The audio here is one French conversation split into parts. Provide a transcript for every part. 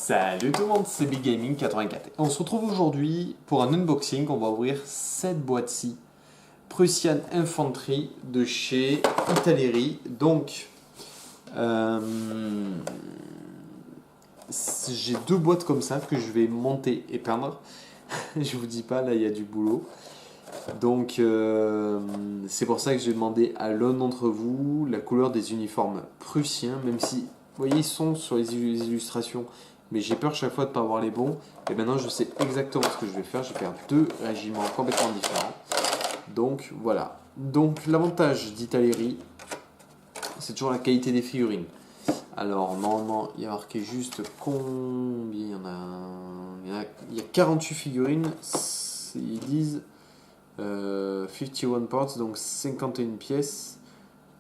Salut tout le monde, c'est Big Gaming 84. On se retrouve aujourd'hui pour un unboxing. On va ouvrir cette boîte-ci, Prussian Infantry de chez Italeri. Donc, j'ai deux boîtes comme ça que je vais monter et peindre. Je vous dis pas, là il y a du boulot. Donc, c'est pour ça que j'ai demandé à l'un d'entre vous la couleur des uniformes prussiens, même si, vous voyez, ils sont sur les illustrations. Mais j'ai peur chaque fois de ne pas avoir les bons. Et maintenant, je sais exactement ce que je vais faire. Je vais faire deux régiments complètement différents. Donc, voilà. Donc, l'avantage d'Italeri, c'est toujours la qualité des figurines. Alors, normalement, il y a marqué juste combien il y en a. Il y a 48 figurines. Ils disent 51 parts, donc 51 pièces.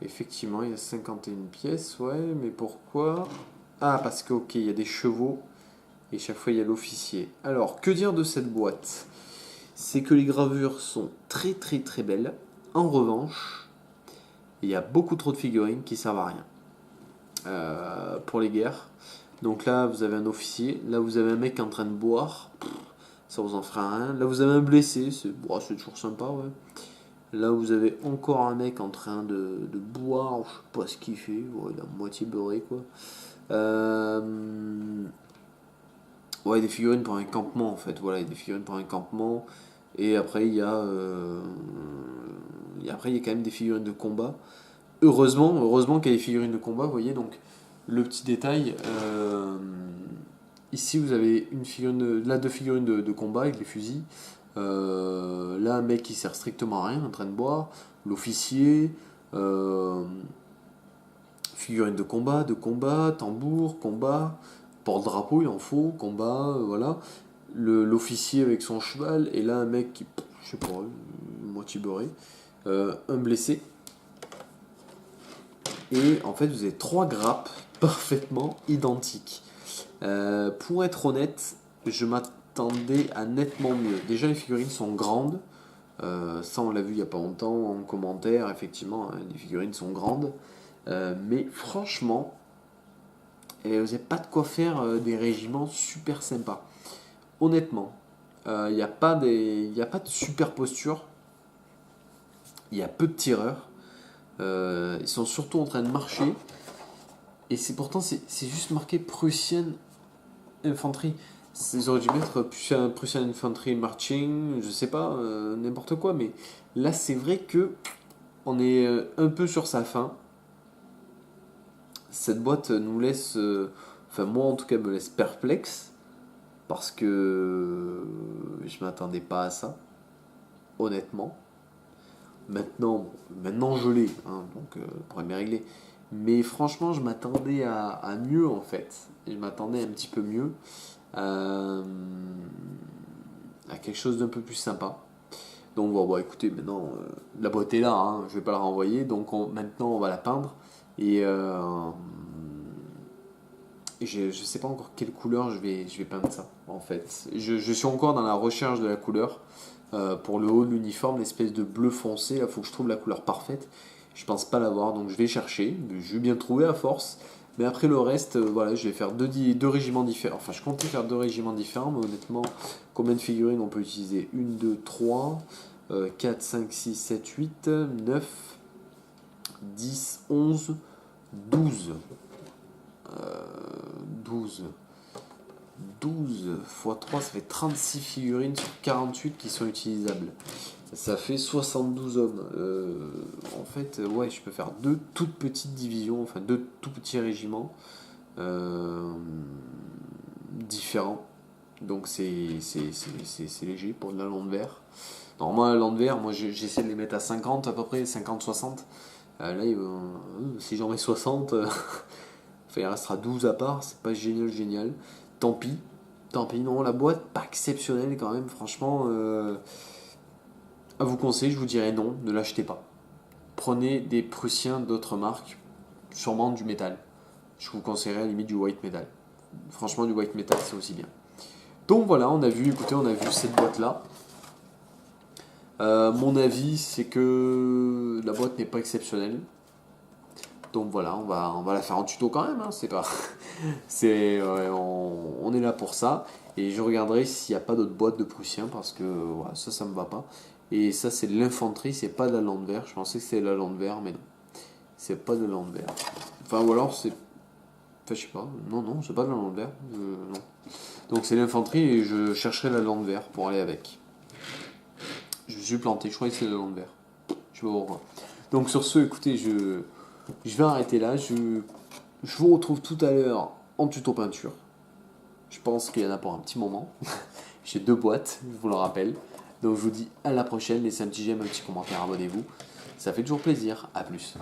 Effectivement, il y a 51 pièces, ouais. Mais pourquoi ? Ah, parce que, ok, il y a des chevaux et chaque fois il y a l'officier. Alors, que dire de cette boîte ? C'est que les gravures sont très très très belles. En revanche, il y a beaucoup trop de figurines qui servent à rien pour les guerres. Donc là, vous avez un officier. Là, vous avez un mec en train de boire. Ça vous en fera rien. Là, vous avez un blessé. C'est toujours sympa, ouais. Là, vous avez encore un mec en train de boire. Je sais pas ce qu'il fait. Ouais, il a moitié beurré, quoi. Ouais, des figurines pour un campement en fait. Voilà, des figurines pour un campement. Et après, il y a quand même des figurines de combat. Heureusement qu'il y a des figurines de combat, vous voyez. Donc, le petit détail. Ici, vous avez là, deux figurines de combat avec les fusils. Là, un mec qui sert strictement à rien, en train de boire. L'officier. Figurines de combat, tambour, combat, porte-drapeau, il en faut, combat, voilà. L'officier avec son cheval, et là un mec qui, je sais pas, moitié beurré, un blessé. Et en fait, vous avez trois grappes parfaitement identiques. Pour être honnête, je m'attendais à nettement mieux. Déjà, les figurines sont grandes. Ça, on l'a vu il n'y a pas longtemps en commentaire, effectivement, hein, les figurines sont grandes. Mais franchement, vous n'avez pas de quoi faire des régiments super sympas. Honnêtement, il n'y a pas de super posture. Il y a peu de tireurs. Ils sont surtout en train de marcher. Et pourtant, c'est juste marqué Prussian Infantry. Ils auraient dû mettre Prussian Infantry Marching, je sais pas, n'importe quoi. Mais là, c'est vrai que on est un peu sur sa fin. Cette boîte nous laisse, enfin moi en tout cas me laisse perplexe, parce que je m'attendais pas à ça, honnêtement. Maintenant je l'ai, hein, donc le problème est réglé. Mais franchement, je m'attendais à mieux en fait. Je m'attendais un petit peu mieux, à quelque chose d'un peu plus sympa. Donc bon, écoutez, maintenant la boîte est là, hein, je vais pas la renvoyer. Donc maintenant on va la peindre. Et je sais pas encore quelle couleur je vais peindre ça en fait. Je suis encore dans la recherche de la couleur. Pour le haut de l'uniforme, l'espèce de bleu foncé, là faut que je trouve la couleur parfaite. Je pense pas l'avoir, donc je vais chercher. Je vais bien trouver à force. Mais après le reste, voilà, je vais faire deux régiments différents. Enfin, je comptais faire deux régiments différents, mais honnêtement, combien de figurines on peut utiliser 1, 2, 3, 4, 5, 6, 7, 8, 9, 10, 11, 12. 12 x 3, ça fait 36 figurines sur 48 qui sont utilisables. Ça fait 72 hommes. En fait, ouais, je peux faire deux toutes petites divisions, enfin deux tout petits régiments différents. Donc c'est léger pour de la lande vert. Normalement, la lande vert, moi j'essaie de les mettre à 50 à peu près, 50-60. Là, si j'en mets 60, enfin, il restera 12 à part, c'est pas génial. Tant pis, non, la boîte, pas exceptionnelle quand même, franchement, à vous conseiller, je vous dirais non, ne l'achetez pas. Prenez des Prussiens d'autres marques, sûrement du métal. Je vous conseillerais à la limite du white metal. Franchement, du white metal, c'est aussi bien. Donc voilà, on a vu cette boîte-là. Mon avis, c'est que la boîte n'est pas exceptionnelle. Donc voilà, on va la faire en tuto quand même, hein, c'est pas... on est là pour ça. Et je regarderai s'il n'y a pas d'autres boîtes de Prussiens parce que ouais, ça me va pas. Et ça, c'est de l'infanterie, c'est pas de la lande verte. Je pensais que c'était de la lande verte, mais non. C'est pas de la lande verte. Enfin, ou alors c'est. Enfin, je sais pas. Non, non, c'est pas de la lande verte. Non. Donc c'est l'infanterie et je chercherai la lande verte pour aller avec. Je me suis planté, je croyais que c'était de la lande verte. Je sais pas pourquoi. Donc sur ce, écoutez, je vais arrêter là. Je vous retrouve tout à l'heure en tuto peinture. Je pense qu'il y en a pour un petit moment. J'ai 2 boîtes, je vous le rappelle. Donc je vous dis à la prochaine. Laissez un petit j'aime, un petit commentaire, abonnez-vous. Ça fait toujours plaisir. À plus.